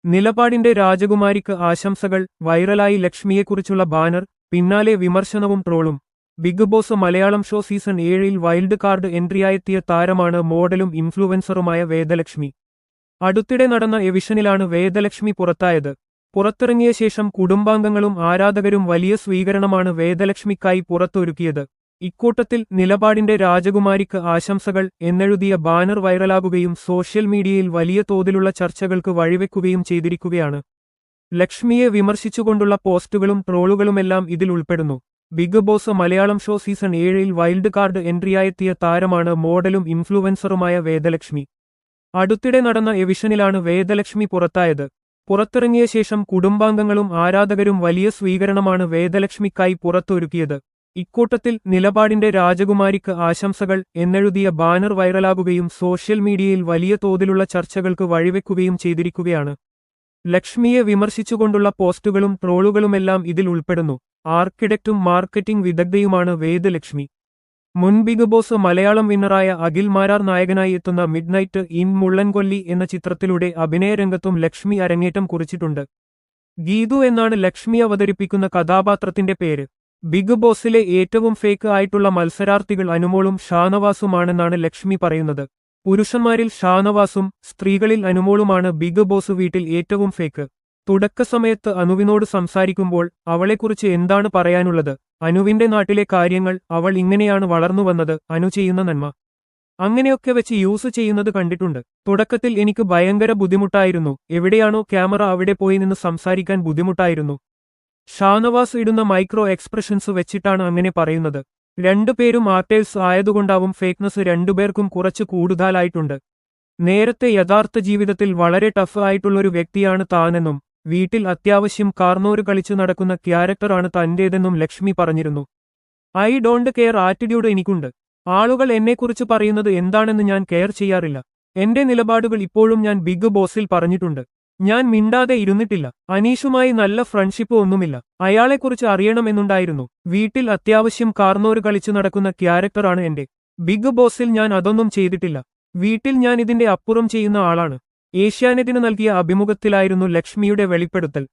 നിലപാടിന്റെ രാജകുമാരിക്ക് ആശംസകൾ. വൈറലായി ലക്ഷ്മിയെക്കുറിച്ചുള്ള ബാനർ, പിന്നാലെ വിമർശനവും ട്രോളും. Bigg Boss Malayalam show season 7-ൽ വൈൽഡ് കാർഡ് എൻട്രിയായെത്തിയ താരമാണ് മോഡലും ഇൻഫ്ലുവൻസറുമായ വേദലക്ഷ്മി. അടുത്തിടെ നടന്ന എവിഷനിലാണ് വേദലക്ഷ്മി പുറത്തായത്. പുറത്തിറങ്ങിയ ശേഷം കുടുംബാംഗങ്ങളും ആരാധകരും വലിയ സ്വീകരണമാണ് വേദലക്ഷ്മിക്കായി പുറത്തൊരുക്കിയത്. ഇക്കൂട്ടത്തിൽ നിലപാടിന്റെ രാജകുമാരിക്ക് ആശംസകൾ എന്നെഴുതിയ ബാനർ വൈറലാകുകയും സോഷ്യൽ മീഡിയയിൽ വലിയ തോതിലുള്ള ചർച്ചകൾക്ക് വഴിവെക്കുകയും ചെയ്തിരിക്കുകയാണ്. ലക്ഷ്മിയെ വിമർശിച്ചുകൊണ്ടുള്ള പോസ്റ്റുകളും ട്രോളുകളുമെല്ലാം ഇതിൽ ഉൾപ്പെടുന്നു. Bigg Boss Malayalam show season 7-ൽ വൈൽഡ് കാർഡ് എൻട്രിയായെത്തിയ താരമാണ് മോഡലും ഇൻഫ്ലുവൻസറുമായ വേദലക്ഷ്മി. അടുത്തിടെ നടന്ന എവിഷനിലാണ് വേദലക്ഷ്മി പുറത്തായത്. പുറത്തിറങ്ങിയ ശേഷം കുടുംബാംഗങ്ങളും ആരാധകരും വലിയ സ്വീകരണമാണ് വേദലക്ഷ്മിക്കായി പുറത്തൊരുക്കിയത്. ഇക്കൂട്ടത്തിൽ നിലപാടിന്റെ രാജകുമാരിക്ക് ആശംസകൾ എന്നെഴുതിയ ബാനർ വൈറലാകുകയും സോഷ്യൽ മീഡിയയിൽ വലിയ തോതിലുള്ള ചർച്ചകൾക്ക് വഴിവെക്കുകയും ചെയ്തിരിക്കുകയാണ്. ലക്ഷ്മിയെ വിമർശിച്ചുകൊണ്ടുള്ള പോസ്റ്റുകളും ട്രോളുകളുമെല്ലാം ഇതിൽ ഉൾപ്പെടുന്നു. ആർക്കിടെക്റ്റും മാർക്കറ്റിംഗ് വിദഗ്ധയുമാണ് വേദലക്ഷ്മി. മുൻ ബിഗ് ബോസ് മലയാളം വിന്നറായ അഖിൽ മാരാർ നായകനായി എത്തുന്ന മിഡ്നൈറ്റ് ഇൻ മുള്ളൻകൊല്ലി എന്ന ചിത്രത്തിലൂടെ അഭിനയരംഗത്തും ലക്ഷ്മി അരങ്ങേറ്റം കുറിച്ചിട്ടുണ്ട്. ഗീതു എന്നാണ് ലക്ഷ്മി അവതരിപ്പിക്കുന്ന കഥാപാത്രത്തിന്റെ പേര്. ബിഗ് ബോസിലെ ഏറ്റവും ഫേക്ക് ആയിട്ടുള്ള മത്സരാർത്ഥികൾ അനുമോളും ഷാനവാസുമാണെന്നാണ് ലക്ഷ്മി പറയുന്നത്. പുരുഷന്മാരിൽ ഷാനവാസും സ്ത്രീകളിൽ അനുമോളുമാണ് ബിഗ് ബോസ് വീട്ടിൽ ഏറ്റവും ഫേക്ക്. തുടക്കസമയത്ത് അനുവിനോട് സംസാരിക്കുമ്പോൾ അവളെക്കുറിച്ച് എന്താണ് പറയാനുള്ളത്, അനുവിന്റെ നാട്ടിലെ കാര്യങ്ങൾ, അവൾ ഇങ്ങനെയാണ് വളർന്നുവന്നത്, അനു ചെയ്യുന്ന നന്മ, അങ്ങനെയൊക്കെ വെച്ച് യൂസ് ചെയ്യുന്നത് കണ്ടിട്ടുണ്ട്. തുടക്കത്തിൽ എനിക്ക് ഭയങ്കര ബുദ്ധിമുട്ടായിരുന്നു. എവിടെയാണോ ക്യാമറ അവിടെ പോയി നിന്ന് സംസാരിക്കാൻ ബുദ്ധിമുട്ടായിരുന്നു. ഷാനവാസ് ഇടുന്ന മൈക്രോ എക്സ്പ്രഷൻസ് വെച്ചിട്ടാണ് അങ്ങനെ പറയുന്നത്. രണ്ടുപേരും ആർട്ടേഴ്സ് ആയതുകൊണ്ടാവും ഫേക്ക്നെസ് രണ്ടുപേർക്കും കുറച്ച് കൂടുതലായിട്ടുണ്ട്. നേരത്തെ യഥാർത്ഥ ജീവിതത്തിൽ വളരെ ടഫ് ആയിട്ടുള്ളൊരു വ്യക്തിയാണ് താനെന്നും വീട്ടിൽ അത്യാവശ്യം കാർന്നോര് കളിച്ചു നടക്കുന്ന ക്യാരക്ടറാണ് തന്റേതെന്നും ലക്ഷ്മി പറഞ്ഞിരുന്നു. ഐ ഡോണ്ട് കെയർ ആറ്റിറ്റ്യൂഡ് എനിക്കുണ്ട്. ആളുകൾ എന്നെക്കുറിച്ച് പറയുന്നത് എന്താണെന്ന് ഞാൻ കെയർ ചെയ്യാറില്ല. എന്റെ നിലപാടുകൾ ഇപ്പോഴും ഞാൻ ബിഗ് ബോസിൽ പറഞ്ഞിട്ടുണ്ട്. ഞാൻ മിണ്ടാതെ ഇരുന്നിട്ടില്ല. അനീഷുമായി നല്ല ഫ്രണ്ട്ഷിപ്പ് ഒന്നുമില്ല. അയാളെക്കുറിച്ച് അറിയണമെന്നുണ്ടായിരുന്നു. വീട്ടിൽ അത്യാവശ്യം കാർന്നോര് കളിച്ചു നടക്കുന്ന ക്യാരക്ടറാണ് എന്റെ. ബിഗ് ബോസിൽ ഞാൻ അതൊന്നും ചെയ്തിട്ടില്ല. വീട്ടിൽ ഞാൻ ഇതിന്റെ അപ്പുറം ചെയ്യുന്ന ആളാണ്. ഏഷ്യാനെറ്റിന് നൽകിയ അഭിമുഖത്തിലായിരുന്നു ലക്ഷ്മിയുടെ വെളിപ്പെടുത്തൽ.